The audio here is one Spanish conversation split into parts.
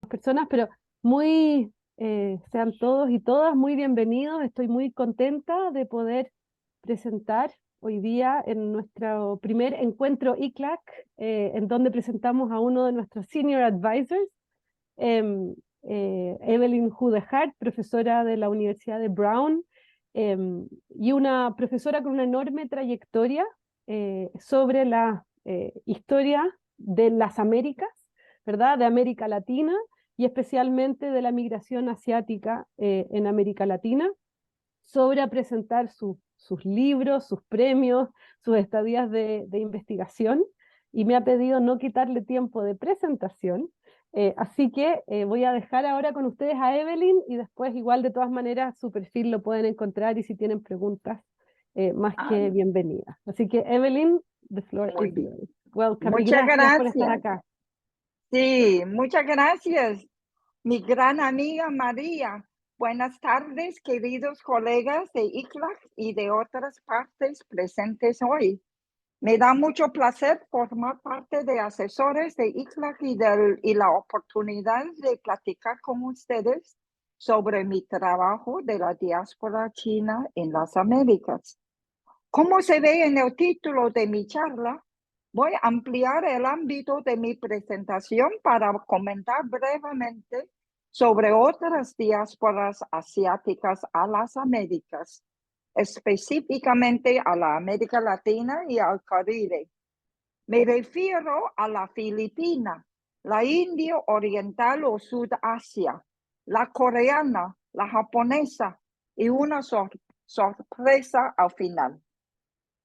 personas, pero muy, sean todos y todas muy bienvenidos. Estoy muy contenta de poder presentar hoy día en nuestro primer encuentro ICLAC, en donde presentamos a uno de nuestros senior advisors, em, Evelyn Hudehart, profesora de la Universidad de Brown, y una profesora con una enorme trayectoria sobre la historia de las Américas, ¿verdad? De América Latina y especialmente de la migración asiática en América Latina, sobre a presentar sus libros, sus premios, sus estadías de investigación, y me ha pedido no quitarle tiempo de presentación. Así que voy a dejar ahora con ustedes a Evelyn y después igual de todas maneras su perfil lo pueden encontrar y si tienen preguntas, más Ah, que bienvenidas. Así que Evelyn, the floor muy is bien. yours. Welcome y Muchas gracias por estar gracias. acá. Sí, muchas gracias, mi gran amiga María. Buenas tardes, queridos colegas de ICLAC y de otras partes presentes hoy. Me da mucho placer formar parte de asesores de ICLAC y la oportunidad de platicar con ustedes sobre mi trabajo de la diáspora china en las Américas. Como se ve en el título de mi charla, voy a ampliar el ámbito de mi presentación para comentar brevemente sobre otras diásporas asiáticas a las Américas, específicamente a la América Latina y al Caribe. Me refiero a la Filipina, la India Oriental o Sudasia, la coreana, la japonesa y una sorpresa al final.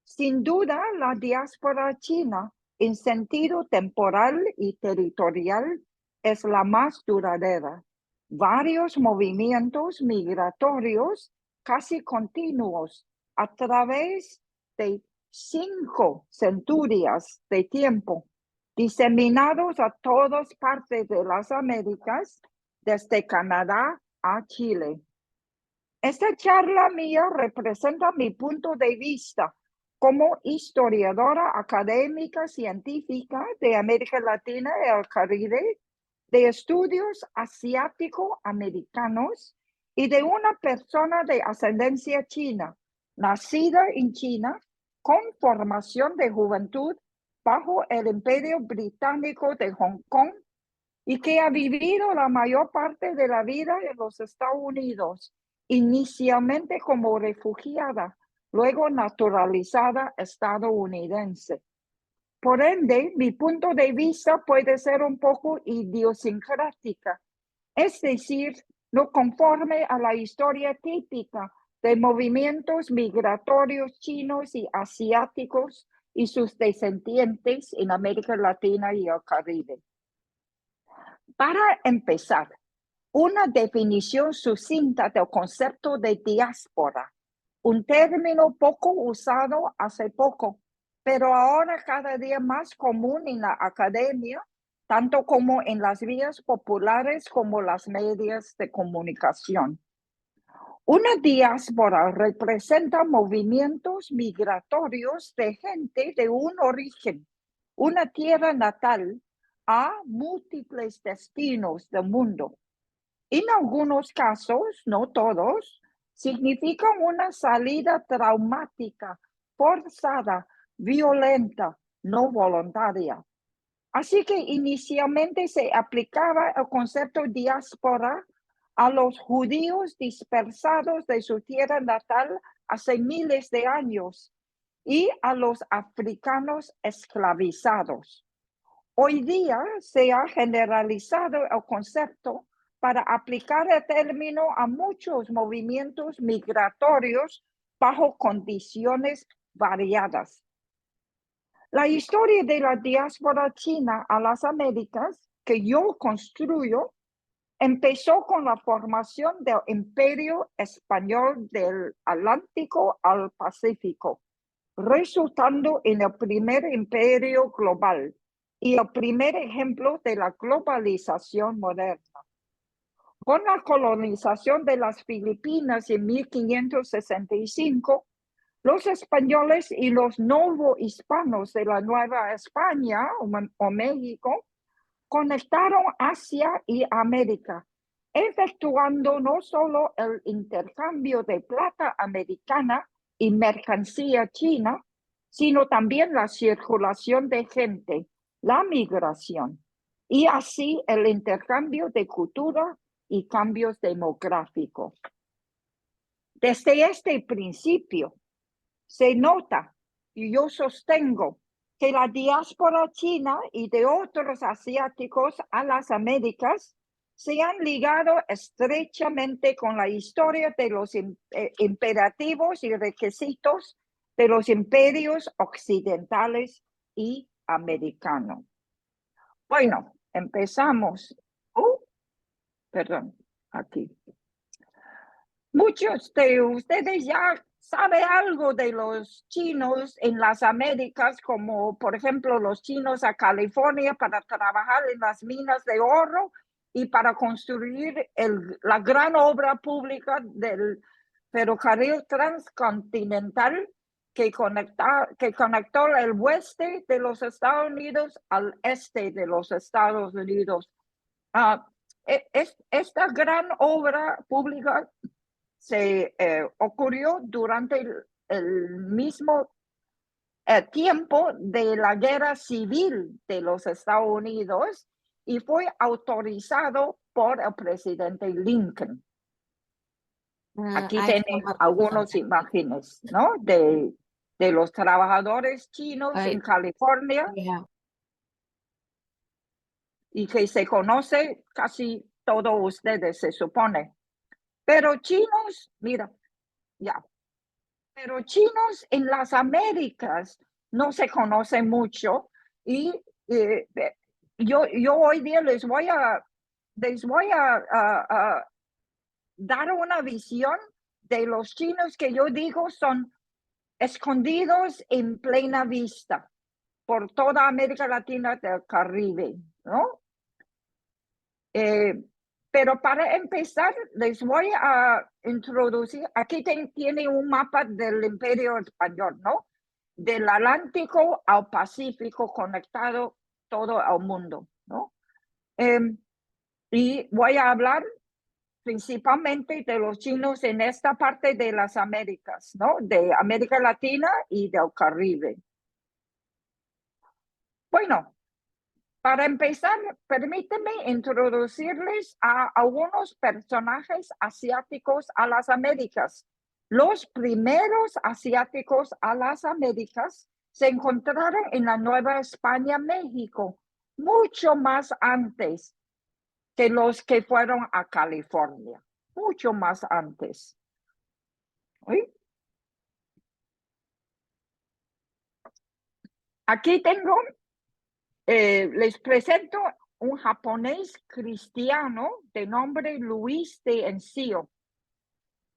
Sin duda, la diáspora china, en sentido temporal y territorial, es la más duradera. Varios movimientos migratorios casi continuos a través de 5 centurias de tiempo, diseminados a todas partes de las Américas, desde Canadá a Chile. Esta charla mía representa mi punto de vista como historiadora académica científica de América Latina y el Caribe, de estudios asiático-americanos y de una persona de ascendencia china, nacida en China, con formación de juventud bajo el Imperio Británico de Hong Kong y que ha vivido la mayor parte de la vida en los Estados Unidos, inicialmente como refugiada, luego naturalizada estadounidense. Por ende, mi punto de vista puede ser un poco idiosincrática, es decir, no conforme a la historia típica de movimientos migratorios chinos y asiáticos y sus descendientes en América Latina y el Caribe. Para empezar, una definición sucinta del concepto de diáspora, un término poco usado hace poco, pero ahora cada día más común en la academia, tanto como en las vías populares como las medios de comunicación. Una diáspora representa movimientos migratorios de gente de un origen, una tierra natal, a múltiples destinos del mundo. En algunos casos, no todos, significan una salida traumática, forzada, violenta, no voluntaria. Así que inicialmente se aplicaba el concepto diáspora a los judíos dispersados de su tierra natal hace miles de años y a los africanos esclavizados. Hoy día se ha generalizado el concepto para aplicar el término a muchos movimientos migratorios bajo condiciones variadas. La historia de la diáspora china a las Américas, que yo construyo, empezó con la formación del Imperio Español del Atlántico al Pacífico, resultando en el primer imperio global y el primer ejemplo de la globalización moderna. Con la colonización de las Filipinas en 1565, los españoles y los novohispanos de la Nueva España o México conectaron Asia y América, efectuando no solo el intercambio de plata americana y mercancía china, sino también la circulación de gente, la migración, y así el intercambio de cultura y cambios demográficos. Desde este principio se nota, y yo sostengo, que la diáspora china y de otros asiáticos a las Américas se han ligado estrechamente con la historia de los imperativos y requisitos de los imperios occidentales y americanos. Bueno, empezamos. Perdón, aquí. Muchos de ustedes ya saben algo de los chinos en las Américas, como por ejemplo los chinos a California para trabajar en las minas de oro y para construir la gran obra pública del ferrocarril transcontinental que conectó el oeste de los Estados Unidos al este de los Estados Unidos. Esta gran obra pública se ocurrió durante el mismo tiempo de la guerra civil de los Estados Unidos y fue autorizado por el presidente Lincoln. Aquí tienen algunas imágenes, ¿no? De los trabajadores chinos en California. Yeah. Y que se conoce casi todos ustedes, se supone. Pero chinos, mira, ya. Pero chinos en las Américas no se conoce mucho y yo hoy día les voy a dar una visión de los chinos que yo digo son escondidos en plena vista por toda América Latina del Caribe, ¿no? Pero para empezar, les voy a introducir, aquí tiene un mapa del Imperio Español, ¿no? Del Atlántico al Pacífico conectado todo al mundo, ¿no? Y voy a hablar principalmente de los chinos en esta parte de las Américas, ¿no? De América Latina y del Caribe. Bueno, para empezar, permíteme introducirles a algunos personajes asiáticos a las Américas. Los primeros asiáticos a las Américas se encontraron en la Nueva España, México, mucho más antes que los que fueron a California, mucho más antes. ¿Sí? Aquí tengo, les presento un japonés cristiano de nombre Luis de Encio,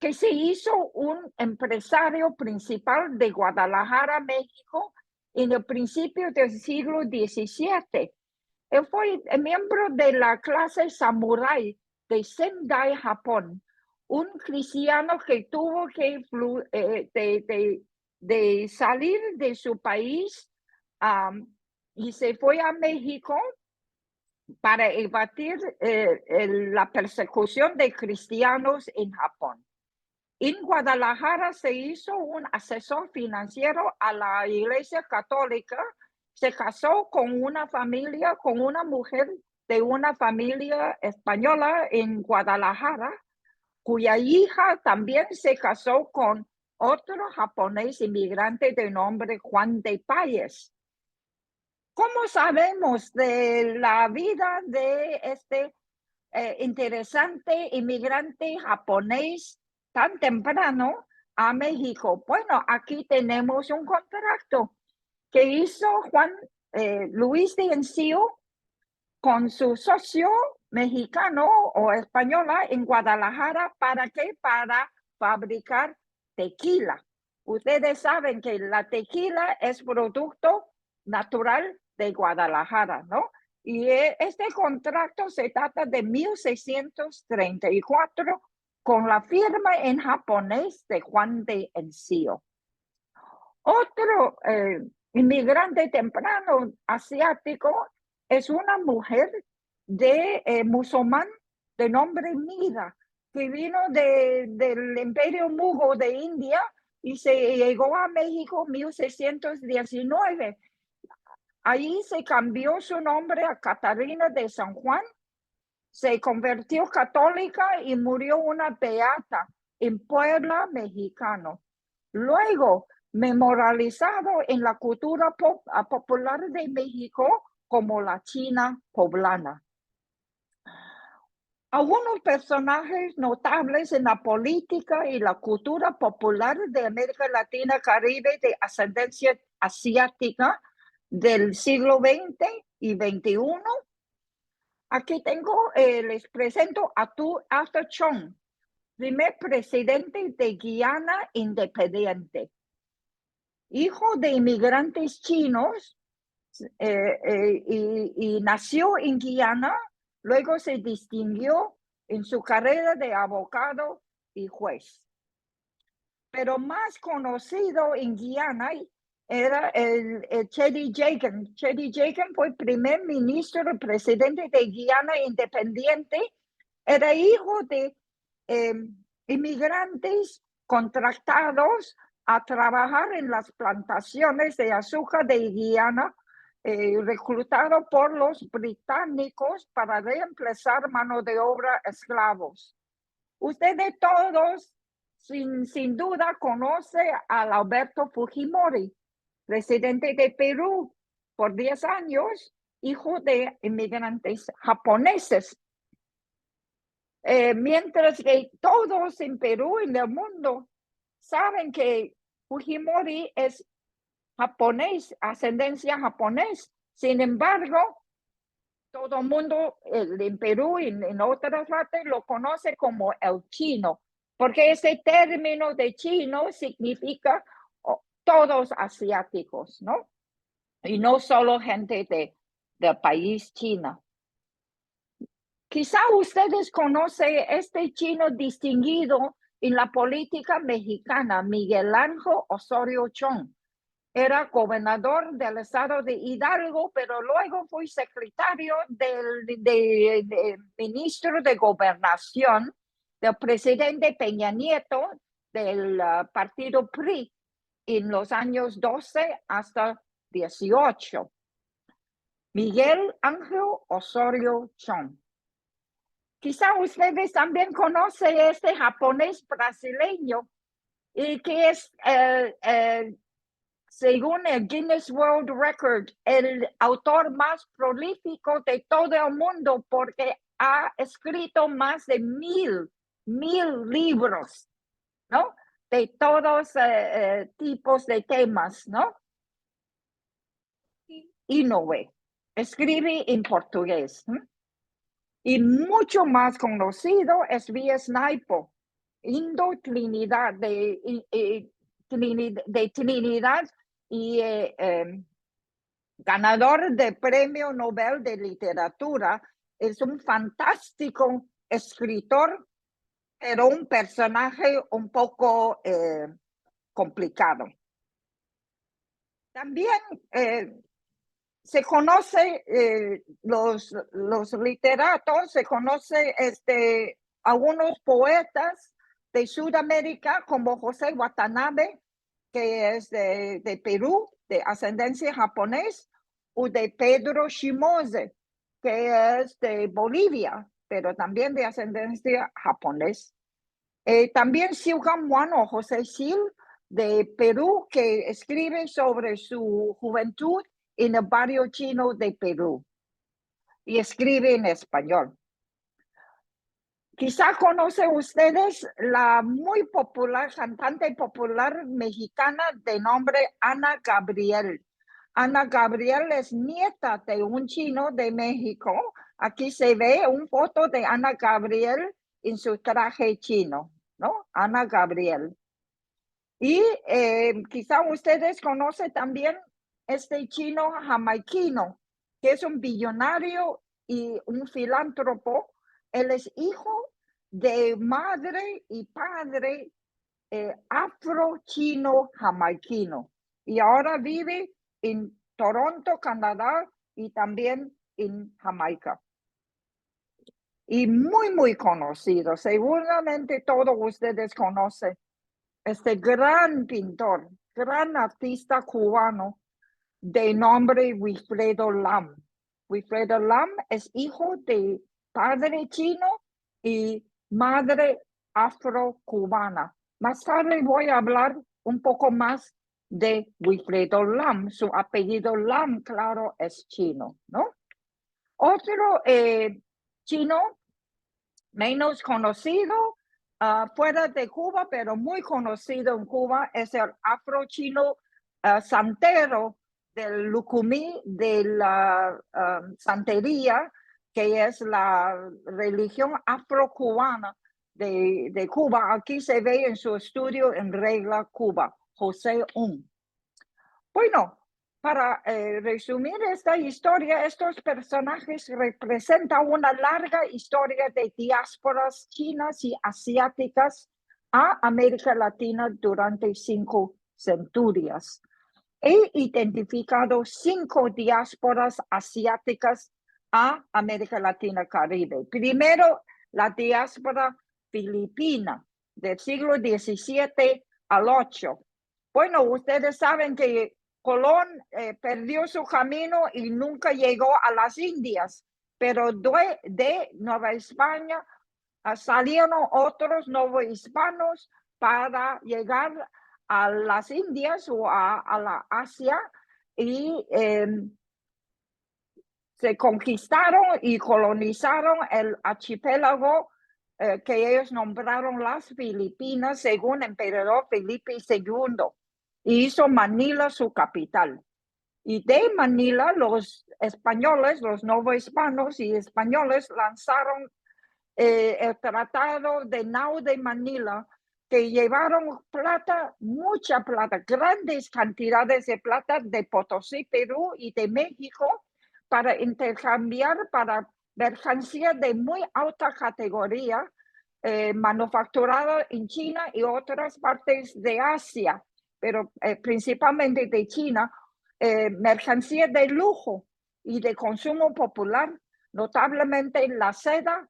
que se hizo un empresario principal de Guadalajara, México, en el principio del siglo XVII. Él fue miembro de la clase samurái de Sendai, Japón, un cristiano que tuvo que de salir de su país y se fue a México para evadir la persecución de cristianos en Japón. En Guadalajara se hizo un asesor financiero a la Iglesia Católica, se casó con una familia, con una mujer de una familia española en Guadalajara, cuya hija también se casó con otro japonés inmigrante de nombre Juan de Páez. ¿Cómo sabemos de la vida de este interesante inmigrante japonés tan temprano a México? Bueno, aquí tenemos un contrato que hizo Luis de Encio con su socio mexicano o española en Guadalajara. ¿Para qué? Para fabricar tequila. Ustedes saben que la tequila es producto natural de Guadalajara, ¿no? Y este contrato se trata de 1634 con la firma en japonés de Juan de Encio. Otro inmigrante temprano asiático es una mujer de musulmán de nombre Mira, que vino del Imperio Mughal de India y se llegó a México en 1619. Ahí se cambió su nombre a Catarina de San Juan, se convirtió católica y murió una beata en Puebla, mexicano. Luego, memorializado en la cultura popular de México como la China poblana. Algunos personajes notables en la política y la cultura popular de América Latina, Caribe, de ascendencia asiática del siglo XX y XXI. Aquí tengo, les presento a Tu Arthur Chong, primer presidente de Guyana independiente. Hijo de inmigrantes chinos y nació en Guyana, luego se distinguió en su carrera de abogado y juez. Pero más conocido en Guyana era el Cheddi Jagan. Cheddi Jagan fue primer ministro y presidente de Guyana independiente. Era hijo de inmigrantes contratados a trabajar en las plantaciones de azúcar de Guyana, reclutado por los británicos para reemplazar mano de obra esclavos. Ustedes todos, sin duda, conocen a Alberto Fujimori, presidente de Perú por 10 años, hijo de inmigrantes japoneses. Mientras que todos en Perú y en el mundo saben que Fujimori es japonés, ascendencia japonés. Sin embargo, todo el mundo en Perú y en otras partes lo conoce como el chino, porque ese término de chino significa todos asiáticos, ¿no? Y no solo gente del país China. Quizá ustedes conocen este chino distinguido en la política mexicana, Miguel Ángel Osorio Chong. Era gobernador del estado de Hidalgo, pero luego fue secretario del ministro de Gobernación del presidente Peña Nieto del partido PRI en los años 12 hasta 18. Miguel Ángel Osorio Chong. Quizá ustedes también conocen este japonés brasileño y que es según el Guinness World Record, el autor más prolífico de todo el mundo porque ha escrito más de 1000 libros, ¿no? De todos tipos de temas, ¿no? Inoue, escribe en portugués. Y mucho más conocido es V.S. Naipaul, Indo-Trinidad, de Trinidad y ganador del Premio Nobel de Literatura. Es un fantástico escritor, pero un personaje un poco complicado. También se conoce los literatos, se conoce algunos poetas de Sudamérica como José Watanabe, que es de Perú, de ascendencia japonés, o de Pedro Shimoze, que es de Bolivia, pero también de ascendencia japonés. También Siuhan Muan o José Sil, de Perú, que escribe sobre su juventud en el barrio chino de Perú y escribe en español. Quizá conocen ustedes la muy popular, cantante popular mexicana de nombre Ana Gabriel. Ana Gabriel es nieta de un chino de México. Aquí se ve una foto de Ana Gabriel en su traje chino, ¿no? Ana Gabriel. Y quizá ustedes conocen también este chino jamaiquino, que es un billonario y un filántropo. Él es hijo de madre y padre afro-chino jamaiquino. Y ahora vive en Toronto, Canadá, y también en Jamaica. Y muy conocido. Seguramente todos ustedes conocen este gran pintor, gran artista cubano de nombre Wilfredo Lam. Wilfredo Lam es hijo de padre chino y madre afro-cubana. Más tarde voy a hablar un poco más de Wilfredo Lam. Su apellido Lam, claro, es chino, ¿no? Otro chino menos conocido fuera de Cuba, pero muy conocido en Cuba, es el afro-chino santero del Lucumí, de la santería, que es la religión afro-cubana de Cuba. Aquí se ve en su estudio En Regla Cuba, José Un. Bueno, para resumir esta historia, estos personajes representan una larga historia de diásporas chinas y asiáticas a América Latina durante 5 centurias. He identificado 5 diásporas asiáticas a América Latina Caribe. Primero, la diáspora filipina del siglo XVII al VIII. Bueno, ustedes saben que Colón perdió su camino y nunca llegó a las Indias, pero de Nueva España salieron otros novohispanos para llegar a las Indias o a la Asia y se conquistaron y colonizaron el archipiélago que ellos nombraron las Filipinas según el emperador Felipe II. Y hizo Manila su capital. Y de Manila los españoles, los novohispanos y españoles lanzaron el Tratado de Nao de Manila, que llevaron plata, mucha plata, grandes cantidades de plata de Potosí, Perú y de México para intercambiar para mercancía de muy alta categoría manufacturada en China y otras partes de Asia, pero principalmente de China, mercancía de lujo y de consumo popular, notablemente la seda,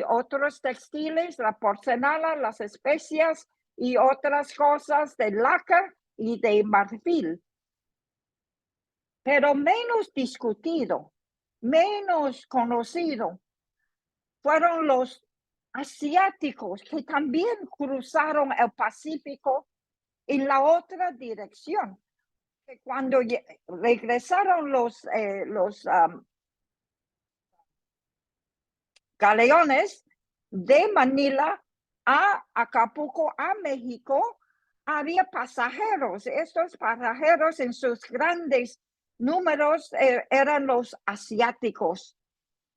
otros textiles, la porcelana, las especias y otras cosas de laca y de marfil. Pero menos discutido, menos conocido, fueron los asiáticos que también cruzaron el Pacífico en la otra dirección. Cuando regresaron los galeones de Manila a Acapulco, a México, había pasajeros. Estos pasajeros en sus grandes números eran los asiáticos.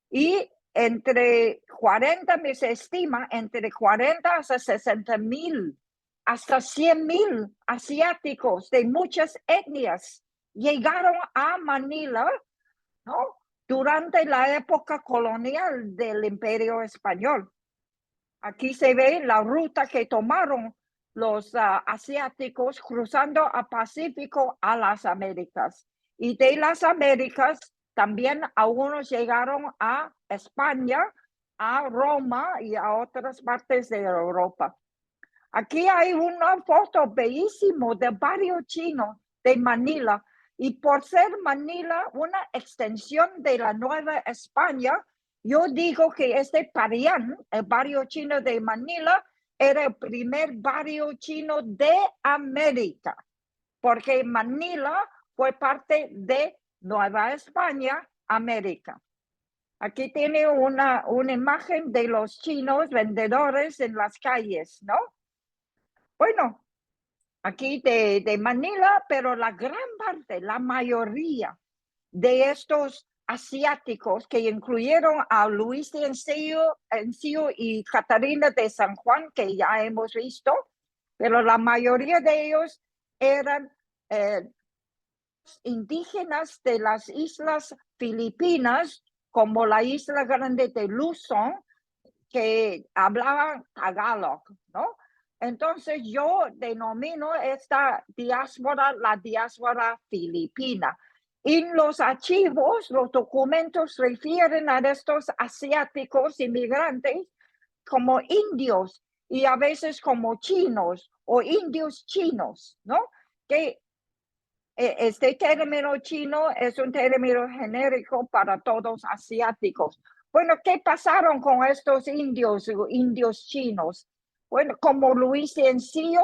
Y entre 40, se estima, entre 40 hasta 60,000, hasta 100,000 asiáticos de muchas etnias llegaron a Manila, ¿no? Durante la época colonial del Imperio Español. Aquí se ve la ruta que tomaron los asiáticos cruzando al Pacífico a las Américas. Y de las Américas también algunos llegaron a España, a Roma y a otras partes de Europa. Aquí hay una foto bellísima del barrio chino de Manila. Y por ser Manila una extensión de la Nueva España, yo digo que este Parián, el barrio chino de Manila, era el primer barrio chino de América, porque Manila fue parte de Nueva España, América. Aquí tiene una imagen de los chinos vendedores en las calles, ¿no? Bueno, aquí de Manila, pero la gran parte, la mayoría de estos asiáticos que incluyeron a Luis de Encillo y Catarina de San Juan, que ya hemos visto, pero la mayoría de ellos eran indígenas de las islas Filipinas, como la isla grande de Luzon, que hablaban tagalog, ¿no? Entonces yo denomino esta diáspora la diáspora filipina. En los archivos, los documentos refieren a estos asiáticos inmigrantes como indios y a veces como chinos o indios chinos, ¿no? Que este término chino es un término genérico para todos asiáticos. Bueno, ¿qué pasaron con estos indios chinos? Bueno, como Luis Encillo,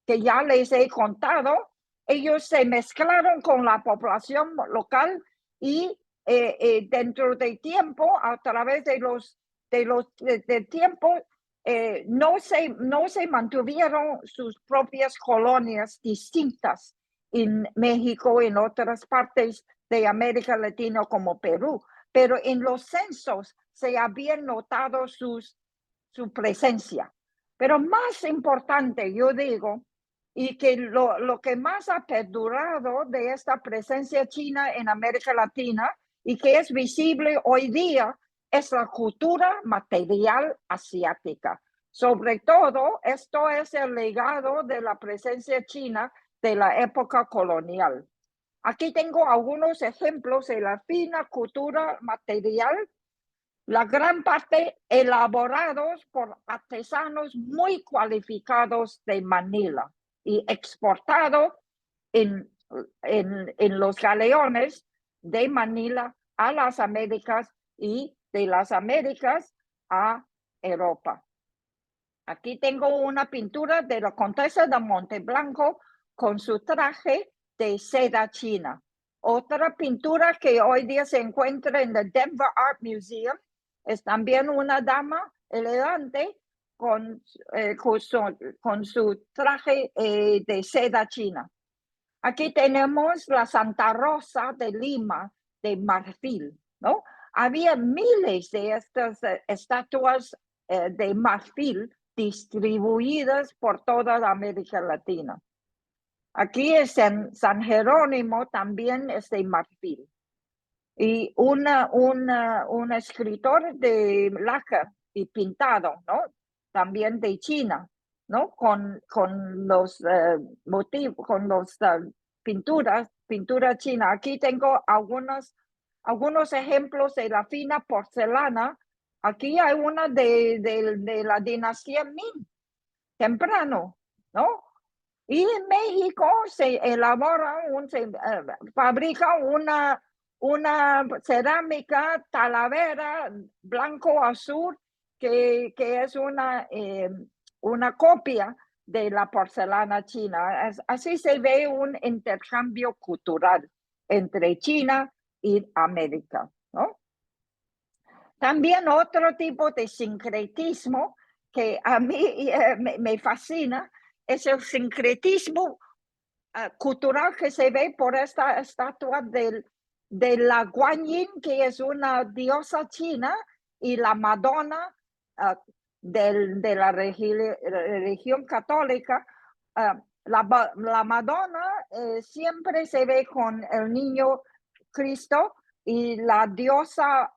que ya les he contado, ellos se mezclaron con la población local y dentro del tiempo, a través del tiempo, no se mantuvieron sus propias colonias distintas en México y en otras partes de América Latina como Perú, pero en los censos se habían notado su presencia. Pero más importante, yo digo, y que lo que más ha perdurado de esta presencia china en América Latina y que es visible hoy día es la cultura material asiática. Sobre todo, esto es el legado de la presencia china de la época colonial. Aquí tengo algunos ejemplos de la fina cultura material, la gran parte elaborados por artesanos muy cualificados de Manila y exportado en los galeones de Manila a las Américas y de las Américas a Europa. Aquí tengo una pintura de la Condesa de Monteblanco con su traje de seda china. Otra pintura que hoy día se encuentra en el Denver Art Museum es también una dama elegante con su traje de seda china. Aquí tenemos la Santa Rosa de Lima de marfil, ¿no? Había miles de estas estatuas de marfil distribuidas por toda la América Latina. Aquí es en San Jerónimo, también es de marfil. Y un escritor de lacquer y pintado, ¿no? También de China, ¿no? Con los motivos, con los pintura china. Aquí tengo algunos ejemplos de la fina porcelana. Aquí hay una de la dinastía Ming, temprano, ¿no? Y en México se elabora, fabrica una cerámica talavera blanco-azul que es una copia de la porcelana china. Así se ve un intercambio cultural entre China y América, ¿no? También otro tipo de sincretismo que a mí me fascina es el sincretismo cultural que se ve por esta estatua de la Guanyin, que es una diosa china, y la Madonna de la religión católica. La Madonna siempre se ve con el niño Cristo y la diosa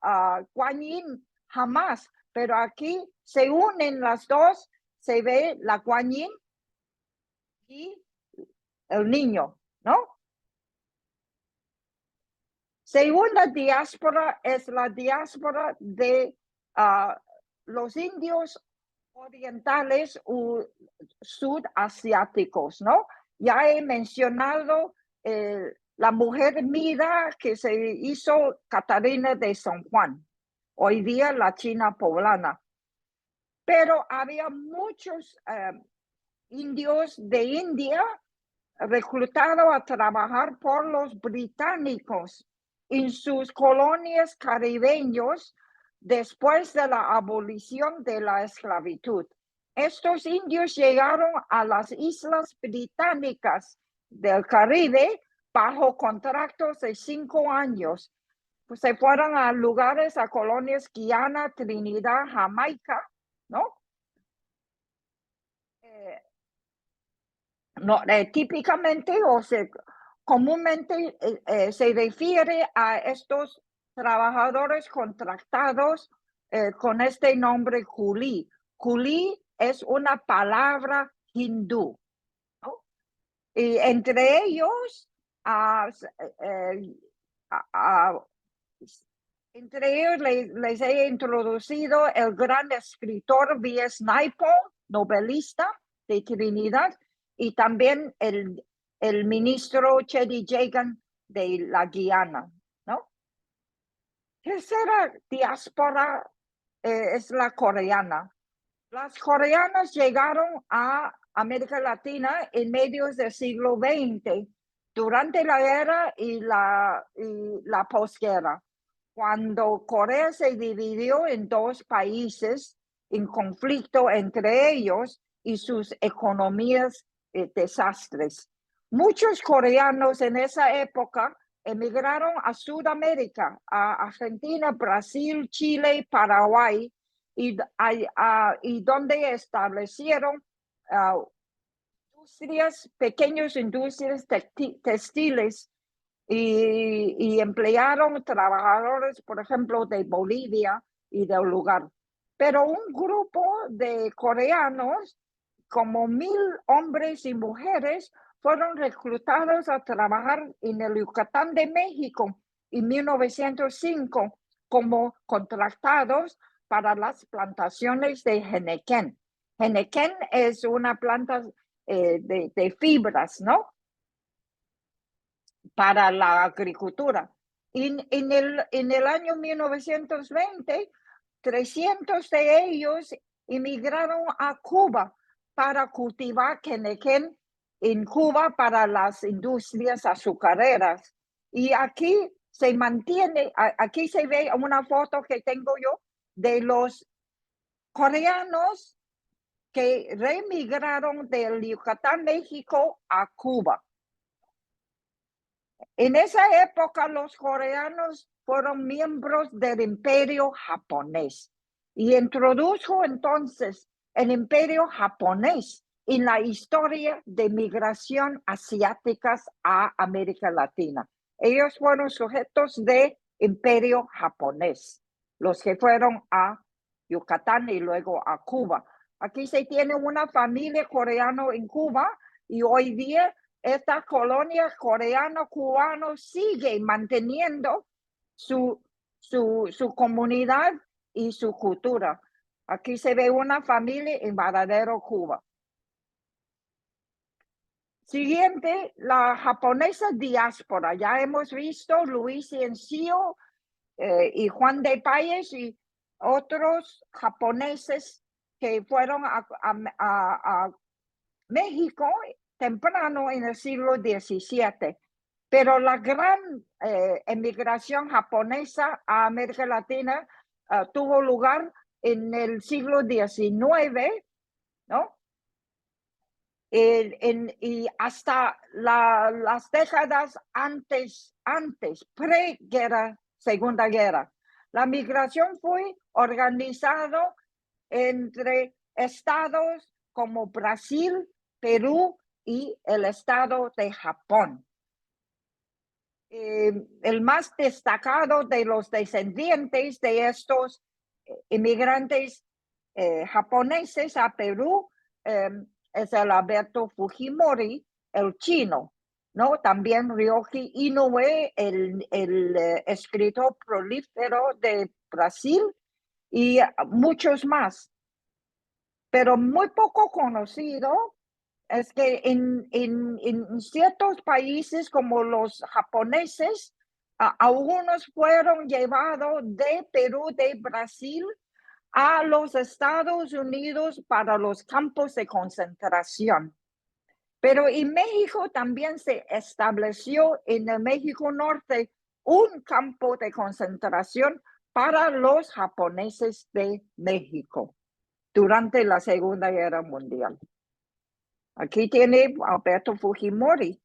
Guanyin jamás, pero aquí se unen las dos, se ve la Guanyin y el niño, ¿no? Segunda diáspora es la diáspora de los indios orientales u sudasiáticos, ¿no? Ya he mencionado la mujer Mira que se hizo Catarina de San Juan, hoy día la China poblana. Pero había muchos indios de India reclutado a trabajar por los británicos en sus colonias caribeños después de la abolición de la esclavitud. Estos indios llegaron a las islas británicas del Caribe bajo contratos de 5 años. Pues se fueron a lugares, a colonias Guyana, Trinidad, Jamaica, ¿no? No, típicamente comúnmente se refiere a estos trabajadores contratados con este nombre culi. Culi es una palabra hindú, ¿no? Y entre ellos entre ellos les he introducido el gran escritor V.S. Naipaul, novelista de Trinidad, y también el ministro Cheddi Jagan de la Guiana, ¿no? Tercera diáspora es la coreana. Las coreanas llegaron a América Latina en medios del siglo XX, durante la guerra y la posguerra, cuando Corea se dividió en dos países en conflicto entre ellos y sus economías desastres. Muchos coreanos en esa época emigraron a Sudamérica, a Argentina, Brasil, Chile, Paraguay, y donde establecieron pequeñas industrias textiles y emplearon trabajadores, por ejemplo, de Bolivia y del lugar. Pero un grupo de coreanos, como 1,000 hombres y mujeres, fueron reclutados a trabajar en el Yucatán de México en 1905 como contratados para las plantaciones de henequén. Henequén es una planta de fibras, ¿no? Para la agricultura. En el año 1920, 300 de ellos emigraron a Cuba para cultivar henequén en Cuba para las industrias azucareras. Y aquí se mantiene, aquí se ve una foto que tengo yo de los coreanos que reemigraron del Yucatán, México, a Cuba. En esa época los coreanos fueron miembros del Imperio japonés y introdujo entonces el Imperio japonés en la historia de migración asiáticas a América Latina. Ellos fueron sujetos de Imperio japonés, los que fueron a Yucatán y luego a Cuba. Aquí se tiene una familia coreana en Cuba y hoy día esta colonia coreano-cubano sigue manteniendo su comunidad y su cultura. Aquí se ve una familia en Varadero, Cuba. Siguiente, la japonesa diáspora. Ya hemos visto Luis Ciencio y Juan de Páez y otros japoneses que fueron a México temprano en el siglo XVII, pero la gran emigración japonesa a América Latina tuvo lugar en el siglo XIX, ¿no? Y hasta las décadas antes, pre-guerra, Segunda Guerra. La migración fue organizada entre estados como Brasil, Perú y el estado de Japón. El más destacado de los descendientes de estos inmigrantes japoneses a Perú es el Alberto Fujimori, el chino, ¿no? También Ryoji Inoue, el escritor prolífero de Brasil, y muchos más. Pero muy poco conocido es que en ciertos países como los japoneses, algunos fueron llevados de Perú, de Brasil, a los Estados Unidos para los campos de concentración. Pero en México también se estableció en el México Norte un campo de concentración para los japoneses de México durante la Segunda Guerra Mundial. Aquí tiene Alberto Fujimori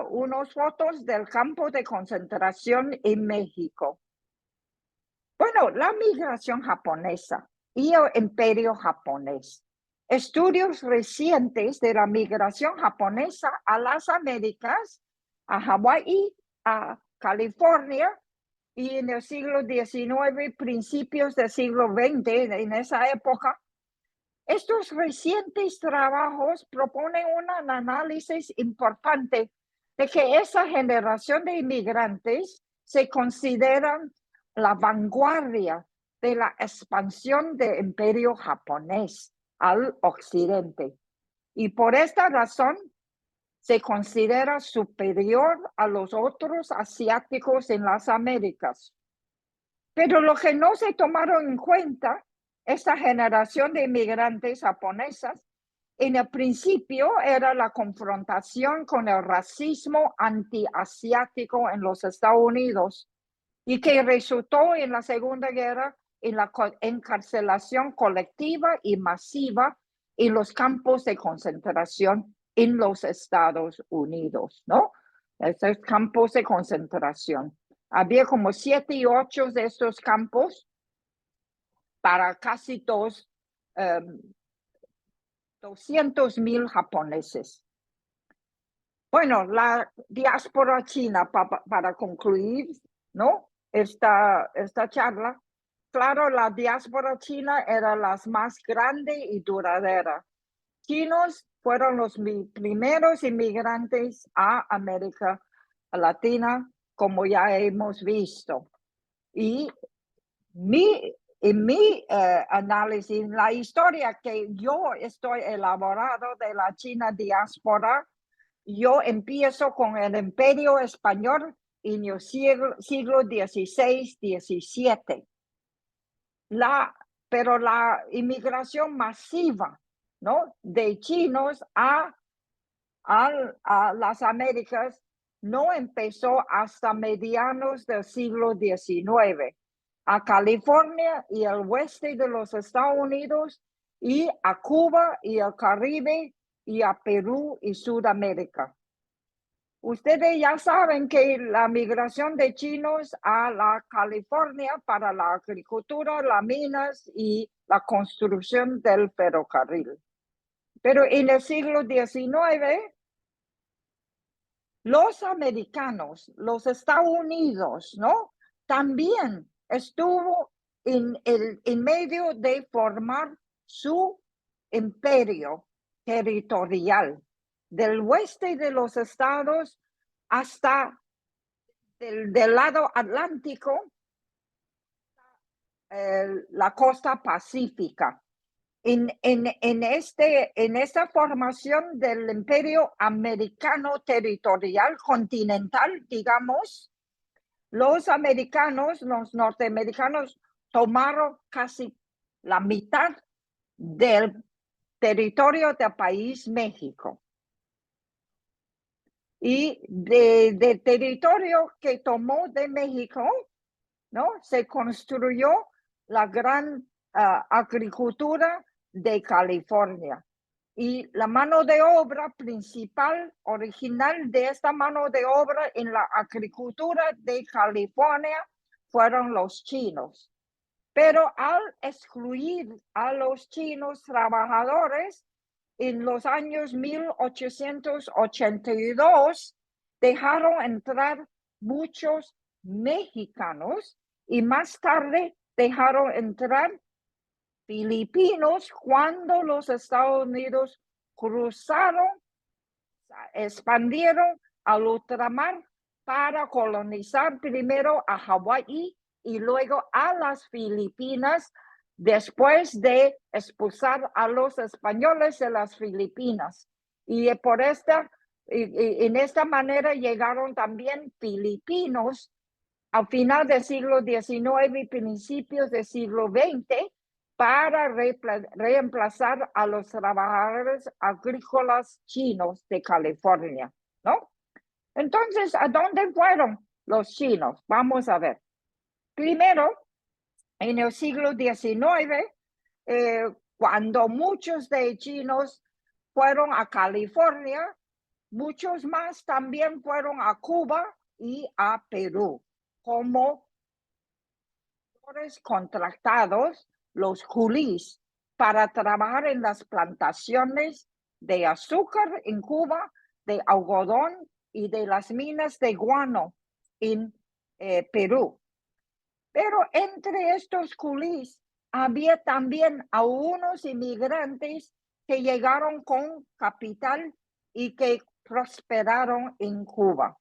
unas fotos del campo de concentración en México. Bueno, la migración japonesa y el imperio japonés. Estudios recientes de la migración japonesa a las Américas, a Hawái, a California, y en el siglo XIX, principios del siglo XX, en esa época, estos recientes trabajos proponen un análisis importante de que esa generación de inmigrantes se consideran la vanguardia de la expansión del imperio japonés al occidente. Y por esta razón se considera superior a los otros asiáticos en las Américas. Pero lo que no se tomaron en cuenta, esta generación de inmigrantes japonesas, en el principio era la confrontación con el racismo antiasiático en los Estados Unidos y que resultó en la Segunda Guerra en la encarcelación colectiva y masiva en los campos de concentración en los Estados Unidos, ¿no? Estos campos de concentración. Había como 7 u 8 de estos campos para casi 200,000 japoneses. Bueno, la diáspora china, para concluir, ¿no? Esta charla, claro, la diáspora china era la más grande y duradera. Chinos fueron los primeros inmigrantes a América Latina, como ya hemos visto. Y en mi análisis, la historia que yo estoy elaborando de la China diáspora, yo empiezo con el Imperio Español en el siglo XVI, XVII. Pero la inmigración masiva, ¿no?, de chinos a las Américas no empezó hasta mediados del siglo XIX, a California y el oeste de los Estados Unidos, y a Cuba y el Caribe, y a Perú y Sudamérica. Ustedes ya saben que la migración de chinos a la California para la agricultura, las minas y la construcción del ferrocarril. Pero en el siglo XIX, los americanos, los Estados Unidos, ¿no?, también estuvo en medio de formar su imperio territorial, del oeste de los estados hasta del lado atlántico, la costa pacífica. En esta formación del imperio americano territorial continental, digamos, los norteamericanos, tomaron casi la mitad del territorio del país México. Y del territorio que tomó de México, ¿no?, se construyó la gran agricultura de California. Y la mano de obra principal, original de esta mano de obra en la agricultura de California, fueron los chinos. Pero al excluir a los chinos trabajadores en los años 1882, dejaron entrar muchos mexicanos y más tarde dejaron entrar filipinos cuando los Estados Unidos cruzaron, expandieron al ultramar para colonizar primero a Hawái y luego a las Filipinas, después de expulsar a los españoles de las Filipinas. Y en esta manera llegaron también filipinos al final del siglo XIX y principios del siglo XX para reemplazar a los trabajadores agrícolas chinos de California, ¿no? Entonces, ¿a dónde fueron los chinos? Vamos a ver. Primero, en el siglo XIX, cuando muchos de chinos fueron a California, muchos más también fueron a Cuba y a Perú como contratados, los coolies, para trabajar en las plantaciones de azúcar en Cuba, de algodón y de las minas de guano en Perú. Pero entre estos coolies había también algunos inmigrantes que llegaron con capital y que prosperaron en Cuba.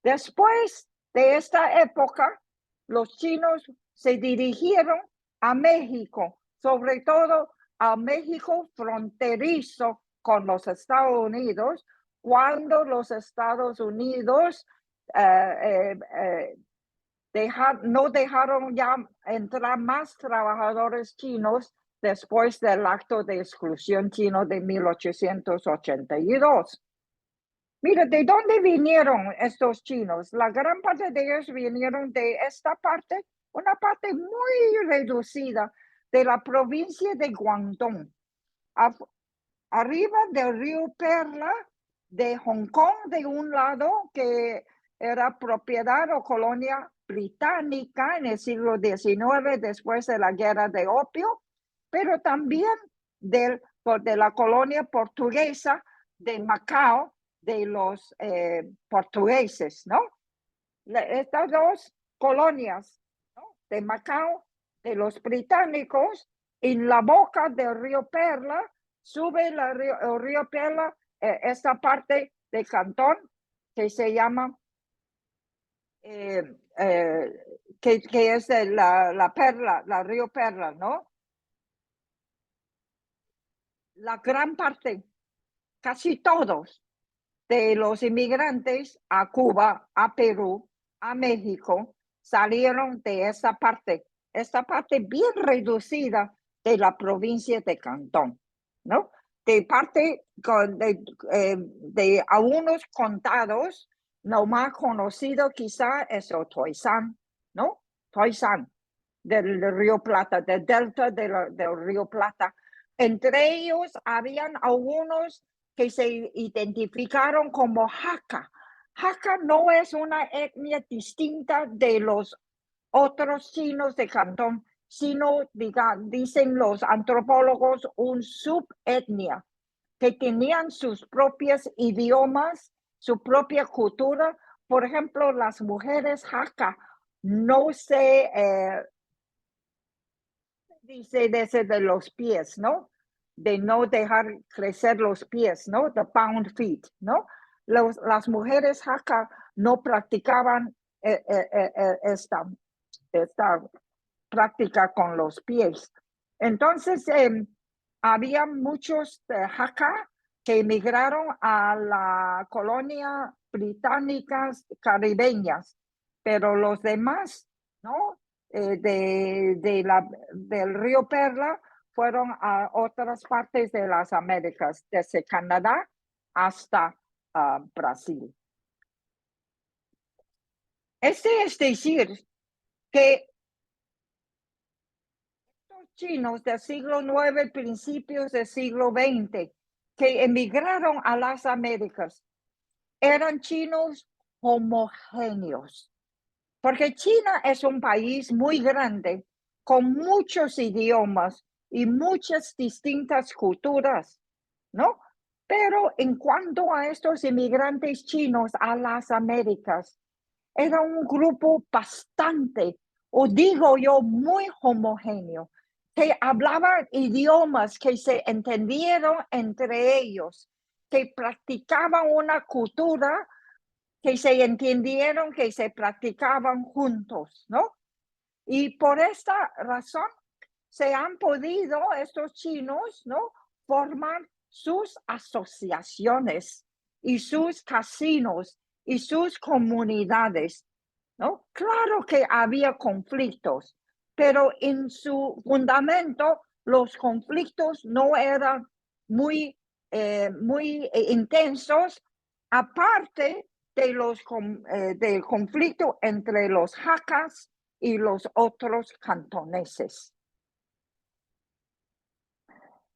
Después de esta época, los chinos se dirigieron a México, sobre todo a México fronterizo con los Estados Unidos, cuando los Estados Unidos no dejaron ya entrar más trabajadores chinos después del acto de exclusión chino de 1882. Mira, ¿de dónde vinieron estos chinos? La gran parte de ellos vinieron de esta parte, una parte muy reducida de la provincia de Guangdong, arriba del río Perla, de Hong Kong de un lado, que era propiedad o colonia británica en el siglo XIX, después de la guerra de opio, pero también de la colonia portuguesa de Macao, de los portugueses, ¿no? Estas dos colonias, ¿no? De Macao, de los británicos, en la boca del río Perla, sube el río Perla, esta parte del cantón que se llama, que es la Perla, la río Perla, ¿no? La gran parte, casi todos, de los inmigrantes a Cuba, a Perú, a México, salieron de esta parte bien reducida de la provincia de Cantón, ¿no? De parte de algunos contados, lo más conocido quizá es el Toisán, ¿no? Toisán, del Río Plata, del delta del Río Plata. Entre ellos habían algunos que se identificaron como Hakka. Hakka no es una etnia distinta de los otros chinos de Cantón, sino, dicen los antropólogos, un subetnia, que tenían sus propios idiomas, su propia cultura. Por ejemplo, las mujeres Hakka no se dice desde los pies, ¿no? De no dejar crecer los pies, ¿no? The bound feet, ¿no? Las mujeres Hakka no practicaban esta práctica con los pies. Entonces, había muchos Hakka que emigraron a la colonia británicas caribeñas, pero los demás, ¿no? Del río Perla fueron a otras partes de las Américas, desde Canadá hasta Brasil. Es decir, que estos chinos del siglo IX, principios del siglo XX, que emigraron a las Américas, eran chinos homogéneos. Porque China es un país muy grande, con muchos idiomas y muchas distintas culturas, ¿no? Pero en cuanto a estos inmigrantes chinos a las Américas, era un grupo bastante, o digo yo, muy homogéneo, que hablaban idiomas que se entendieron entre ellos, que practicaban una cultura que se entendieron, que se practicaban juntos, ¿no? Y por esta razón se han podido estos chinos, ¿no? Formar sus asociaciones y sus casinos y sus comunidades, ¿no? Claro que había conflictos, pero en su fundamento los conflictos no eran muy intensos, aparte de del conflicto entre los Hakkas y los otros cantoneses.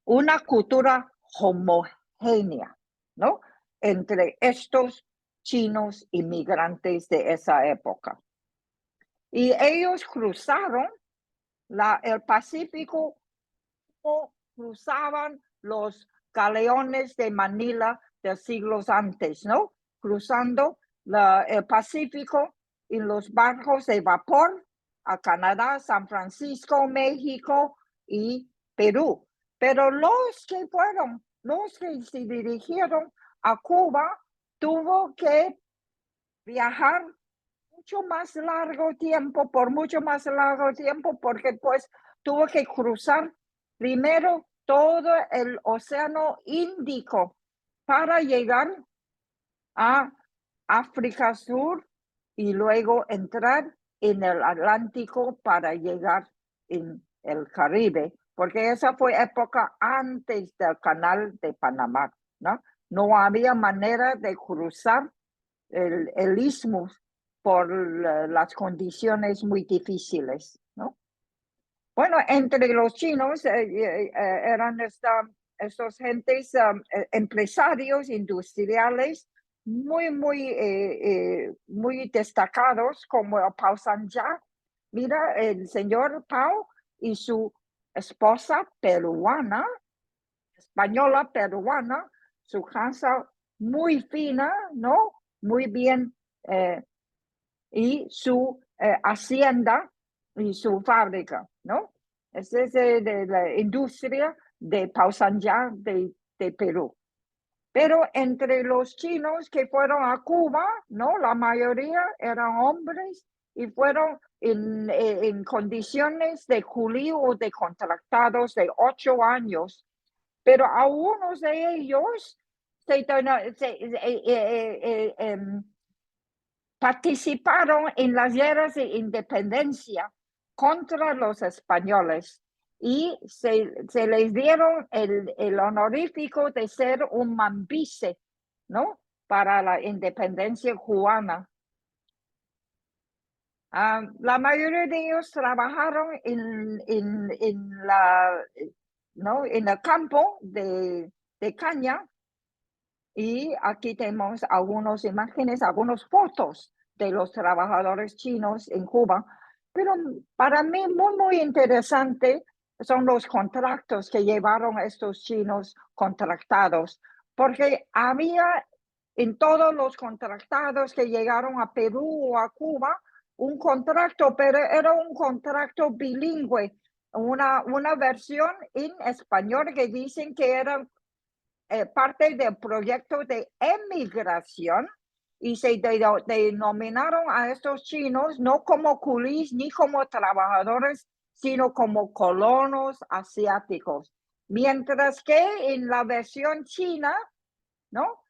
Una cultura homogénea, ¿no? Entre estos chinos inmigrantes de esa época. Y ellos cruzaron el Pacífico, cruzaban los galeones de Manila de siglos antes, ¿no? Cruzando el Pacífico en los barcos de vapor a Canadá, San Francisco, México y Perú. Pero los que se dirigieron a Cuba, tuvo que viajar mucho más largo tiempo, por mucho más largo tiempo, porque pues tuvo que cruzar primero todo el Océano Índico para llegar a África Sur y luego entrar en el Atlántico para llegar en el Caribe, porque esa fue época antes del Canal de Panamá, ¿no? No había manera de cruzar el istmo por las condiciones muy difíciles, ¿no? Bueno, entre los chinos eran estos gentes, empresarios industriales muy destacados, como Pao Sanja. Mira, el señor Pao y su esposa peruana, española peruana, su casa muy fina, ¿no? Muy bien, y su hacienda y su fábrica, ¿no? Esa es de la industria de Pausanya de Perú. Pero entre los chinos que fueron a Cuba, ¿no? La mayoría eran hombres y fueron en condiciones de culío o de contratados de 8 años. Pero algunos de ellos participaron en las guerras de independencia contra los españoles y se les dieron el honorífico de ser un mambise, ¿no? Para la independencia cubana. La mayoría de ellos trabajaron ¿no? En el campo de caña, y aquí tenemos algunas imágenes, algunas fotos de los trabajadores chinos en Cuba. Pero para mí muy interesante son los contratos que llevaron estos chinos contratados, porque había en todos los contratados que llegaron a Perú o a Cuba un contrato, pero era un contrato bilingüe, una versión en español que dicen que era parte del proyecto de emigración, y se denominaron a estos chinos no como culís ni como trabajadores, sino como colonos asiáticos. Mientras que en la versión china, ¿no?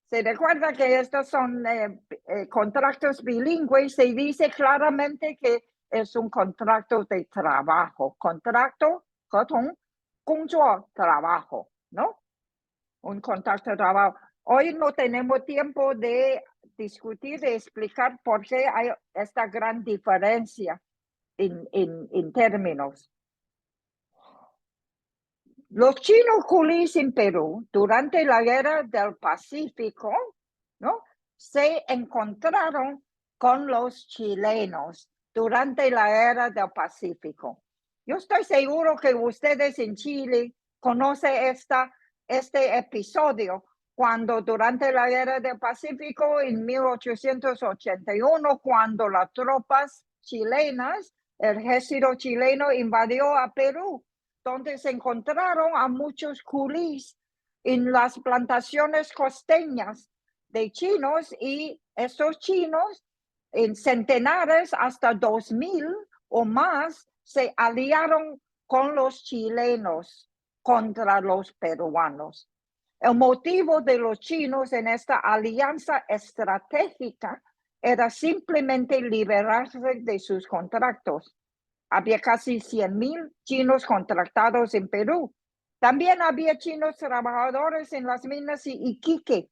Se recuerda que estos son contratos bilingües, se dice claramente que es un contrato de trabajo, contrato, 合同，工作 trabajo, ¿no? Un contrato de trabajo. Hoy no tenemos tiempo de discutir, de explicar por qué hay esta gran diferencia en términos. Los chinos culís en Perú, durante la Guerra del Pacífico, ¿no? Se encontraron con los chilenos durante la Guerra del Pacífico. Yo estoy seguro que ustedes en Chile conocen este episodio, cuando durante la Guerra del Pacífico en 1881, cuando las tropas chilenas, el ejército chileno invadió a Perú, donde se encontraron a muchos culís en las plantaciones costeñas de chinos, y estos chinos en centenares, hasta 2000 o más, se aliaron con los chilenos contra los peruanos. El motivo de los chinos en esta alianza estratégica era simplemente liberarse de sus contratos. Había casi 100,000 chinos contratados en Perú. También había chinos trabajadores en las minas de Iquique.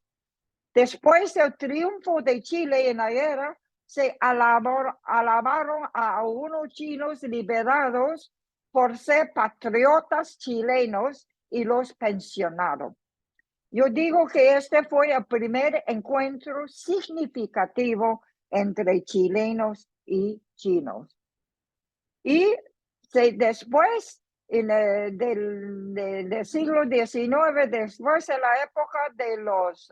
Después del triunfo de Chile en la guerra, se alabaron a algunos chinos liberados por ser patriotas chilenos y los pensionaron. Yo digo que este fue el primer encuentro significativo entre chilenos y chinos. Y después, del siglo XIX, después de la época de los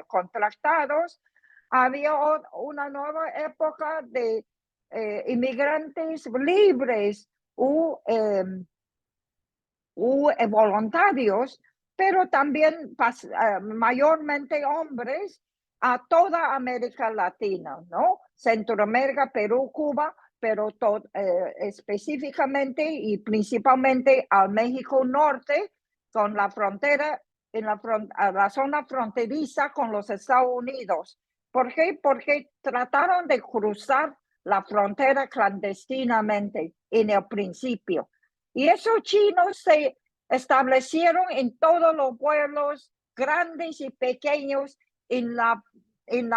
contratados, había una nueva época de inmigrantes libres u voluntarios pero también mayormente hombres a toda América Latina, ¿no? Centroamérica, Perú, Cuba, pero específicamente y principalmente al México Norte, con la frontera, la zona fronteriza con los Estados Unidos. ¿Por qué? Porque trataron de cruzar la frontera clandestinamente en el principio. Y esos chinos se establecieron en todos los pueblos grandes y pequeños en la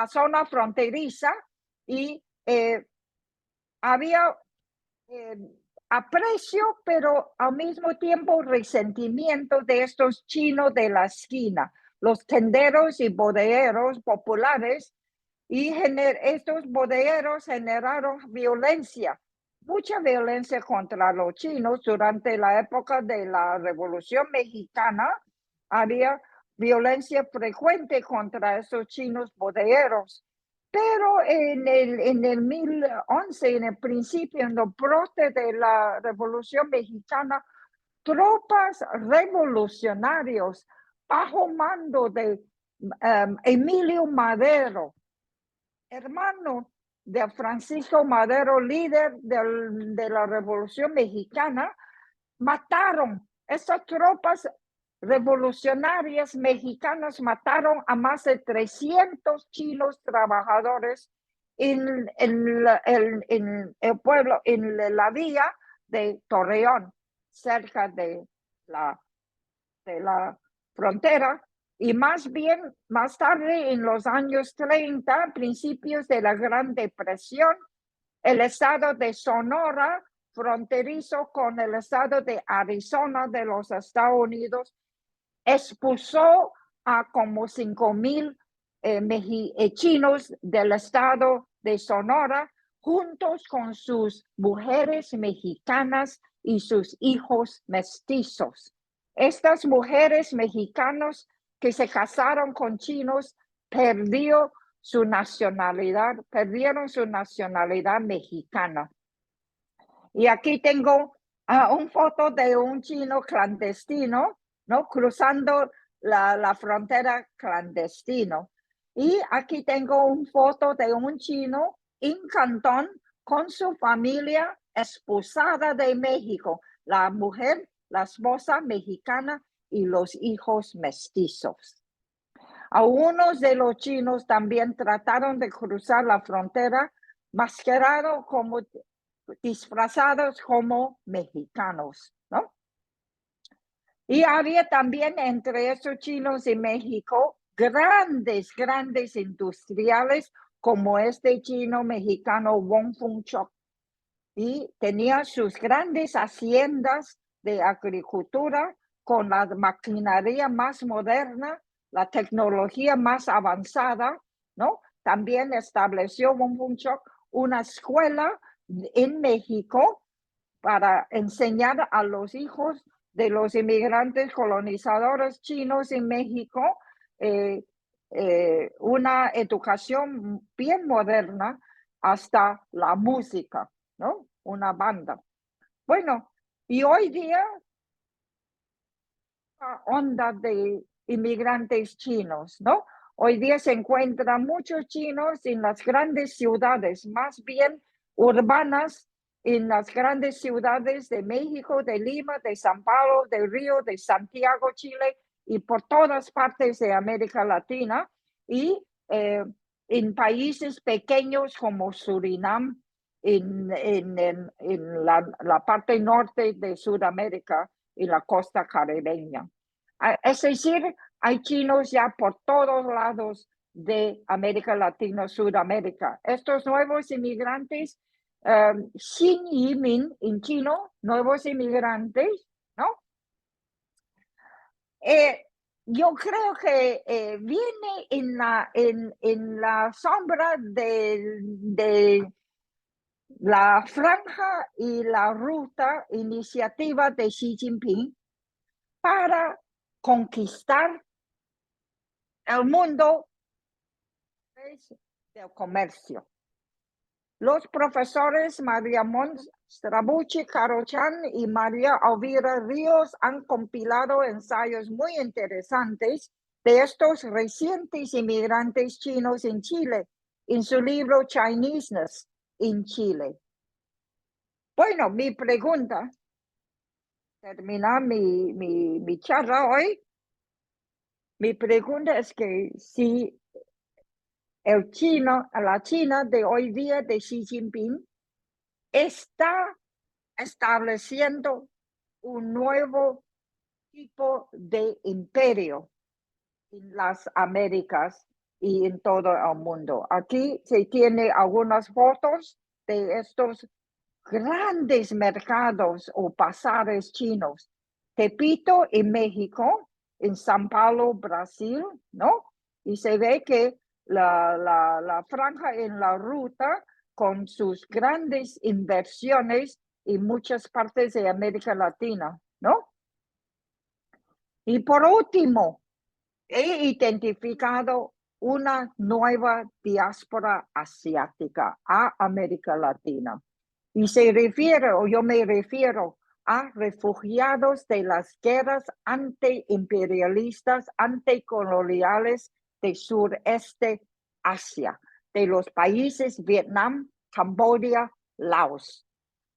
zona fronteriza y había aprecio, pero al mismo tiempo resentimiento de estos chinos de la esquina, los tenderos y bodegueros populares, y estos bodegueros generaron violencia, mucha violencia contra los chinos. Durante la época de la Revolución Mexicana había violencia frecuente contra esos chinos bodegueros. Pero en el 2011, en el principio, en los brotes de la Revolución Mexicana, tropas revolucionarios bajo mando de Emilio Madero, hermano de Francisco Madero, líder de la Revolución Mexicana, mataron. Estas tropas revolucionarias mexicanas mataron a más de 300 chinos trabajadores en el pueblo, en la villa de Torreón, cerca de la frontera. Y más tarde, en los años 30, principios de la Gran Depresión, el estado de Sonora, fronterizo con el estado de Arizona de los Estados Unidos, expulsó a como 5,000 chinos del estado de Sonora, juntos con sus mujeres mexicanas y sus hijos mestizos. Estas mujeres mexicanas que se casaron con chinos perdieron su nacionalidad mexicana. Y aquí tengo una foto de un chino clandestino, ¿no? Cruzando la frontera clandestino. Y aquí tengo una foto de un chino en Cantón con su familia expulsada de México, la mujer, la esposa mexicana y los hijos mestizos. Algunos de los chinos también trataron de cruzar la frontera disfrazados como mexicanos, ¿no? Y había también entre esos chinos y México grandes industriales como este chino mexicano Wong Fung Chok, y tenía sus grandes haciendas de agricultura con la maquinaria más moderna, la tecnología más avanzada, ¿no? También estableció Wong Fung Chok una escuela en México para enseñar a los hijos de los inmigrantes colonizadores chinos en México una educación bien moderna, hasta la música, ¿no? Una banda. Bueno, y hoy día, la onda de inmigrantes chinos, ¿no? Hoy día se encuentran muchos chinos en las grandes ciudades, más bien urbanas, en las grandes ciudades de México, de Lima, de San Paulo, de Río, de Santiago, Chile, y por todas partes de América Latina, y en países pequeños como Surinam, en la parte norte de Sudamérica y la costa caribeña. Es decir, hay chinos ya por todos lados de América Latina, Sudamérica. Estos nuevos inmigrantes, Xin Yimin en chino, nuevos inmigrantes, ¿no? Yo creo que viene en la sombra de la franja y la ruta iniciativa de Xi Jinping para conquistar el mundo del comercio. Los profesores María Strabucci Carochan y María Elvira Ríos han compilado ensayos muy interesantes de estos recientes inmigrantes chinos en Chile, en su libro Chineseness in Chile. Bueno, mi pregunta, terminar mi charla hoy, mi pregunta es que si la China de hoy día de Xi Jinping está estableciendo un nuevo tipo de imperio en las Américas y en todo el mundo. Aquí se tiene algunas fotos de estos grandes mercados o pasares chinos. Tepito en México, en San Paulo, Brasil, ¿no? Y se ve que la franja en la ruta con sus grandes inversiones en muchas partes de América Latina, ¿no? Y por último, he identificado una nueva diáspora asiática a América Latina. Y yo me refiero a refugiados de las guerras antiimperialistas, anticoloniales de sureste Asia, de los países Vietnam, Camboya, Laos,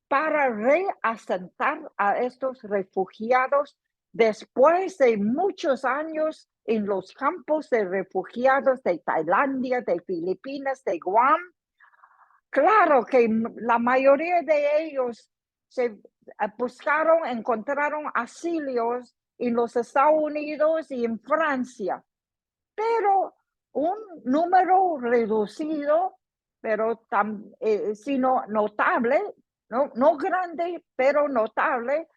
para reasentar a estos refugiados después de muchos años en los campos de refugiados de Tailandia, de Filipinas, de Guam. Claro que la mayoría de ellos se encontraron asilios en los Estados Unidos y en Francia, pero un número reducido, pero sino notable, no grande, pero notable,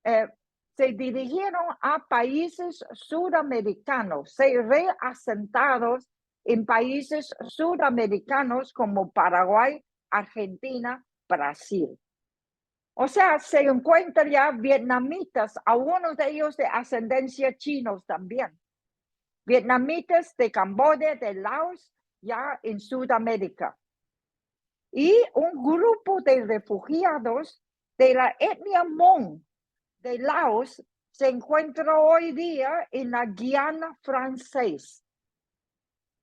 se dirigieron a países sudamericanos, se reasentados en países sudamericanos como Paraguay, Argentina, Brasil. O sea, se encuentran ya vietnamitas, algunos de ellos de ascendencia chinos también. Vietnamitas de Camboya, de Laos, ya en Sudamérica. Y un grupo de refugiados de la etnia Hmong de Laos se encuentra hoy día en la Guiana francesa,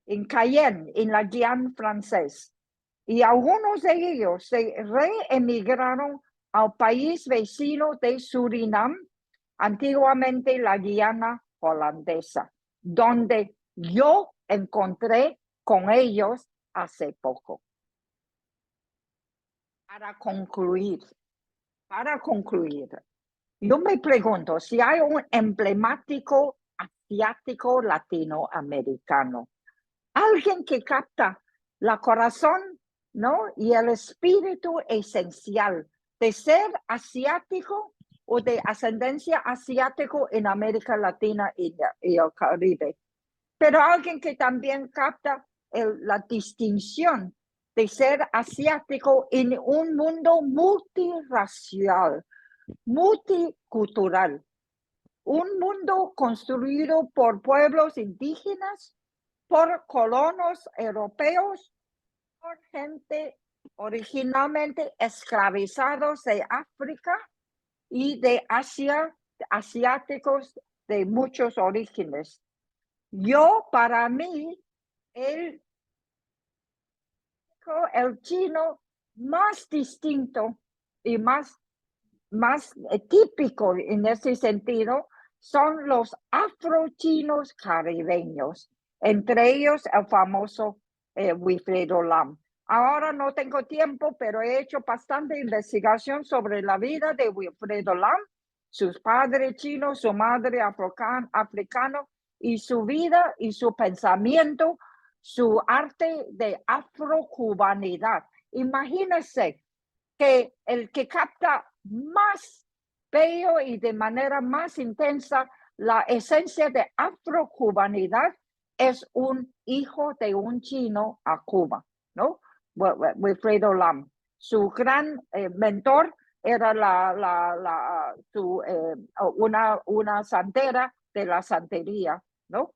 en Cayenne, en la Guiana francesa. Y algunos de ellos se reemigraron al país vecino de Surinam, antiguamente la Guiana holandesa, donde yo encontré con ellos hace poco. Para concluir, yo me pregunto si hay un emblemático asiático latinoamericano, alguien que capta la corazón, ¿no? Y el espíritu esencial de ser asiático o de ascendencia asiático en América Latina y el Caribe. Pero alguien que también capta la distinción de ser asiático en un mundo multirracial, multicultural, un mundo construido por pueblos indígenas, por colonos europeos, por gente originalmente esclavizados de África y de Asia, asiáticos de muchos orígenes. Para mí, el chino más distinto y más típico en ese sentido son los afrochinos caribeños, entre ellos el famoso Wilfredo Lam. Ahora no tengo tiempo, pero he hecho bastante investigación sobre la vida de Wilfredo Lam, sus padres chinos, su madre africano, y su vida y su pensamiento, su arte de afrocubanidad. Imagínense que el que capta más bello y de manera más intensa la esencia de afrocubanidad es un hijo de un chino a Cuba, ¿no? Wilfredo Lam. Su gran mentor era una santera de la santería, ¿no?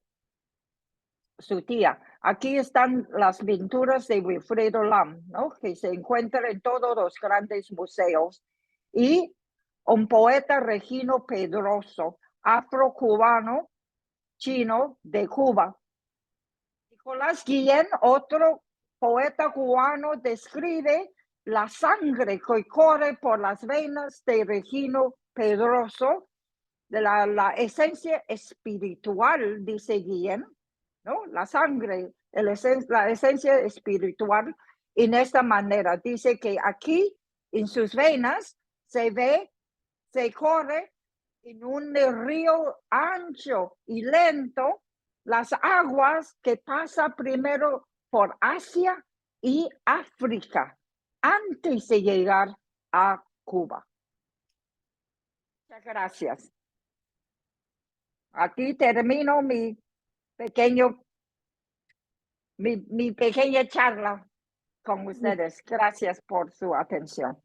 Su tía. Aquí están las pinturas de Wilfredo Lam, ¿no? Que se encuentran en todos los grandes museos. Y un poeta Regino Pedroso, afrocubano, chino de Cuba. Nicolás Guillén, otro poeta cubano, describe la sangre que corre por las venas de Regino Pedroso, de la esencia espiritual, dice Guillén, ¿no? La sangre, la esencia espiritual, en esta manera. Dice que aquí, en sus venas, se ve, se corre en un río ancho y lento, las aguas que pasa primero por Asia y África, antes de llegar a Cuba. Muchas gracias. Aquí termino mi pequeña charla con ustedes. Gracias por su atención.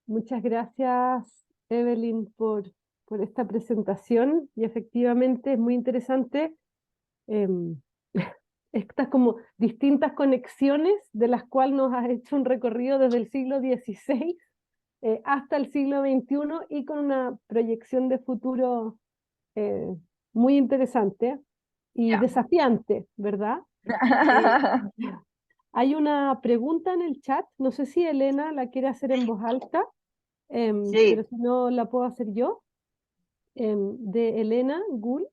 Muchas gracias, Evelyn, por esta presentación y efectivamente es muy interesante estas como distintas conexiones de las cuales nos has hecho un recorrido desde el siglo XVI hasta el siglo XXI y con una proyección de futuro muy interesante y desafiante, ¿verdad? Hay una pregunta en el chat, no sé si Elena la quiere hacer en voz alta, Sí, pero si no la puedo hacer yo, de Elena Gull,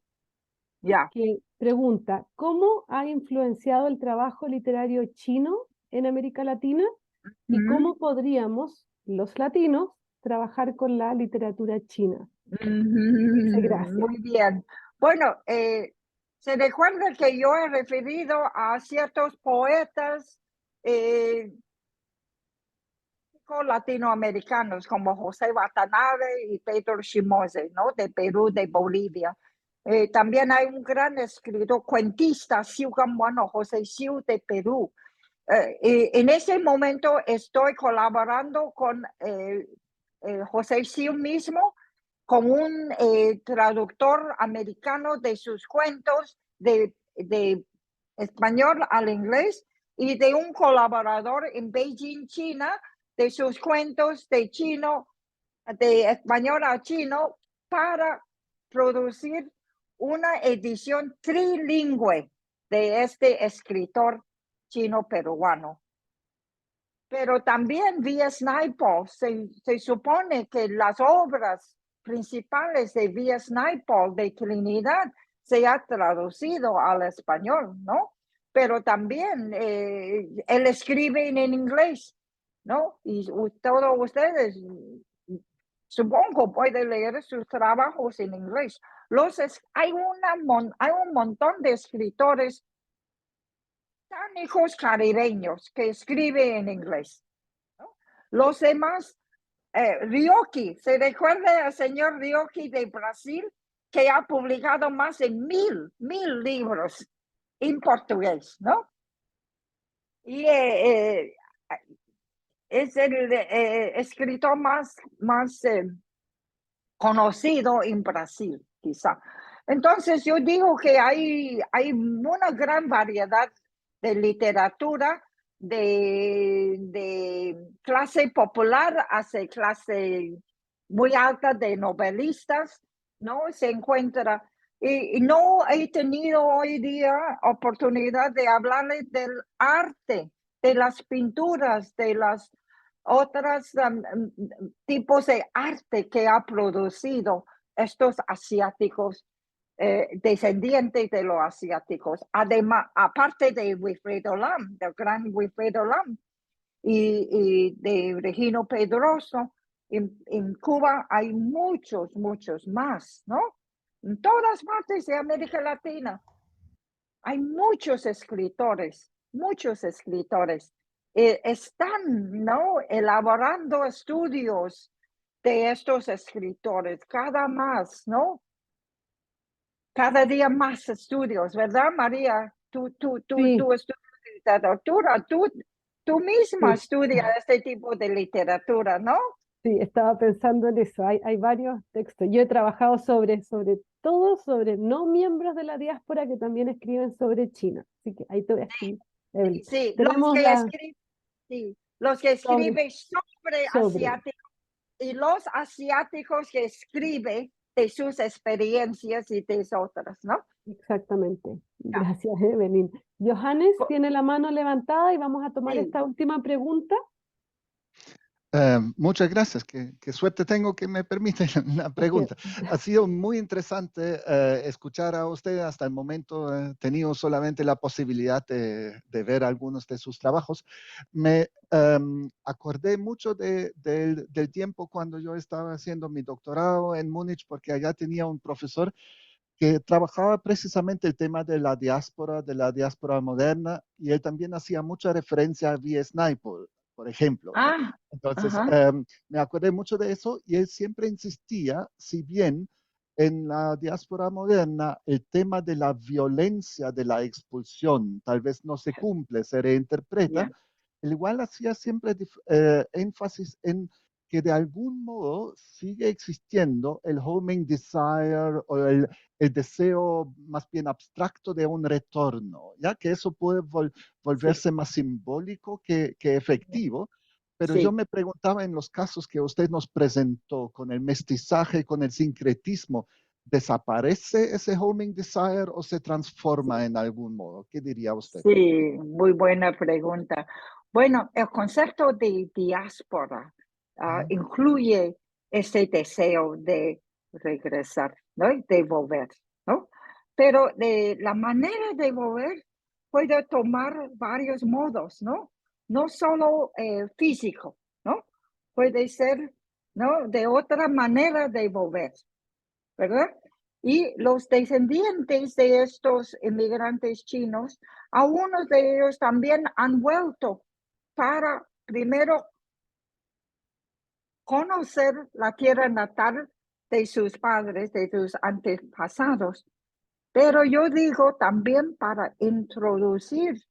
ya. que pregunta, ¿cómo ha influenciado el trabajo literario chino en América Latina y cómo podríamos, los latinos, trabajar con la literatura china? Dice gracias. Muy bien. Bueno, se recuerda que yo he referido a ciertos poetas latinoamericanos como José Watanabe y Pedro Shimoze, ¿no? De Perú, de Bolivia. También hay un gran escritor, cuentista, Xiu Gambuano, José Xiu de Perú. En ese momento estoy colaborando con José Xiu mismo, con un traductor americano de sus cuentos de español al inglés y de un colaborador en Beijing, China, de sus cuentos de chino, de español a chino, para producir una edición trilingüe de este escritor chino-peruano. Pero también V.S. Naipaul, se supone que las obras principales de V.S. Naipaul de Trinidad se ha traducido al español, ¿no? Pero también él escribe en inglés, ¿no? Y todos ustedes, supongo, pueden leer sus trabajos en inglés. Hay un montón de escritores británicos caribeños que escriben en inglés, ¿no? Los demás, Ryoki, ¿se recuerda al señor Ryoki de Brasil, que ha publicado más de mil libros en portugués, ¿no? Y es el escritor más conocido en Brasil, quizá. Entonces yo digo que hay una gran variedad de literatura de clase popular hasta clase muy alta de novelistas, ¿no? Se encuentra. Y no he tenido hoy día oportunidad de hablarles del arte, de las pinturas, de las otras tipos de arte que ha producido estos asiáticos, descendientes de los asiáticos. Además, aparte de Wilfredo Lam, del gran Wilfredo Lam, y de Regino Pedroso, en Cuba hay muchos más, ¿no? En todas partes de América Latina hay muchos escritores, están, ¿no? Elaborando estudios de estos escritores, ¿no? Cada día más estudios, ¿verdad, María? Tú Sí, estudias literatura, tú misma sí. estudias este tipo de literatura, ¿no? Sí, estaba pensando en eso. Hay varios textos. Yo he trabajado sobre todo sobre no miembros de la diáspora que también escriben sobre China. Así que ahí te voy a escribir, Evelyn. Sí, Tenemos la sí, los que sobre, escriben sobre sobre. asiáticos y los asiáticos que escriben de sus experiencias y de otras, ¿no? Exactamente. Ya. Gracias, Evelyn. Johannes tiene la mano levantada y vamos a tomar Sí, esta última pregunta. Muchas gracias. Qué suerte tengo que me permite la Que- pregunta. Ha sido muy interesante escuchar a usted. Hasta el momento he tenido solamente la posibilidad de ver algunos de sus trabajos. Me acordé mucho del tiempo cuando yo estaba haciendo mi doctorado en Múnich, porque allá tenía un profesor que trabajaba precisamente el tema de la diáspora moderna, y él también hacía mucha referencia a V.S. Naipaul, por ejemplo, ¿no? ah, Entonces, ajá, me acordé mucho de eso, y él siempre insistía, si bien en la diáspora moderna el tema de la violencia de la expulsión tal vez no se cumple, se reinterpreta, ya, él igual hacía siempre énfasis en que de algún modo sigue existiendo el homing desire o el deseo más bien abstracto de un retorno, ya que eso puede sí, volverse más simbólico que efectivo. Pero yo sí. me preguntaba, en los casos que usted nos presentó con el mestizaje, con el sincretismo, ¿desaparece ese homing desire o se transforma en algún modo? ¿Qué diría usted? Sí, muy buena pregunta. Bueno, el concepto de diáspora Ujú. incluye ese deseo de regresar, ¿no? De volver, ¿no? Pero la manera de volver puede tomar varios modos, ¿no? No solo físico, ¿no? Puede ser, ¿no? De otra manera de volver, ¿verdad? Y los descendientes de estos inmigrantes chinos, algunos de ellos también han vuelto para primero conocer la tierra natal de sus padres, de sus antepasados, pero yo digo también para introducir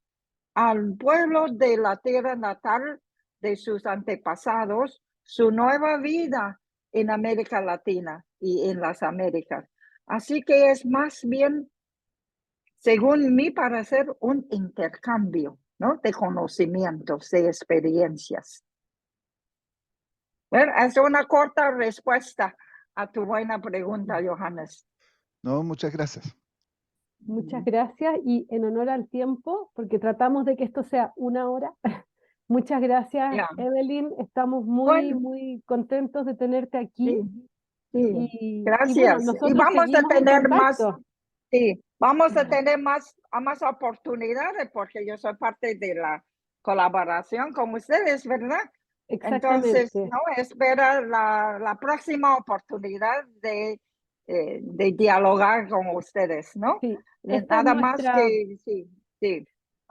al pueblo de la tierra natal de sus antepasados su nueva vida en América Latina y en las Américas. Así que es más bien, según mi parecer, un intercambio, ¿no? De conocimientos, de experiencias. Bueno, es una corta respuesta a tu buena pregunta, Johannes. No, muchas gracias. Muchas gracias y en honor al tiempo, porque tratamos de que esto sea una hora. Muchas gracias, Ya, Evelyn. Estamos muy, bueno, muy contentos de tenerte aquí sí, sí, y bueno, gracias. Y nosotros vamos a seguimos en tener más. contacto. Sí, vamos a tener más oportunidades porque yo soy parte de la colaboración con ustedes, ¿verdad? Entonces, Exactamente. no, espera la próxima oportunidad de dialogar con ustedes, ¿no? Sí, esta es Nada más nuestra, que, sí, sí,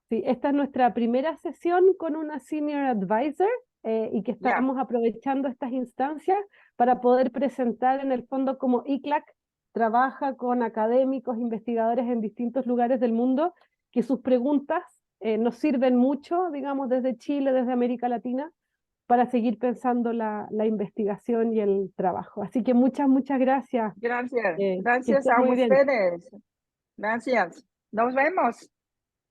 sí, esta es nuestra primera sesión con una senior advisor y que ya, estamos aprovechando estas instancias para poder presentar en el fondo cómo ICLAC trabaja con académicos, investigadores en distintos lugares del mundo, que sus preguntas nos sirven mucho, digamos, desde Chile, desde América Latina, para seguir pensando la investigación y el trabajo. Así que muchas, muchas gracias. gracias, Que gracias estés a muy bien. ustedes, gracias. Nos vemos.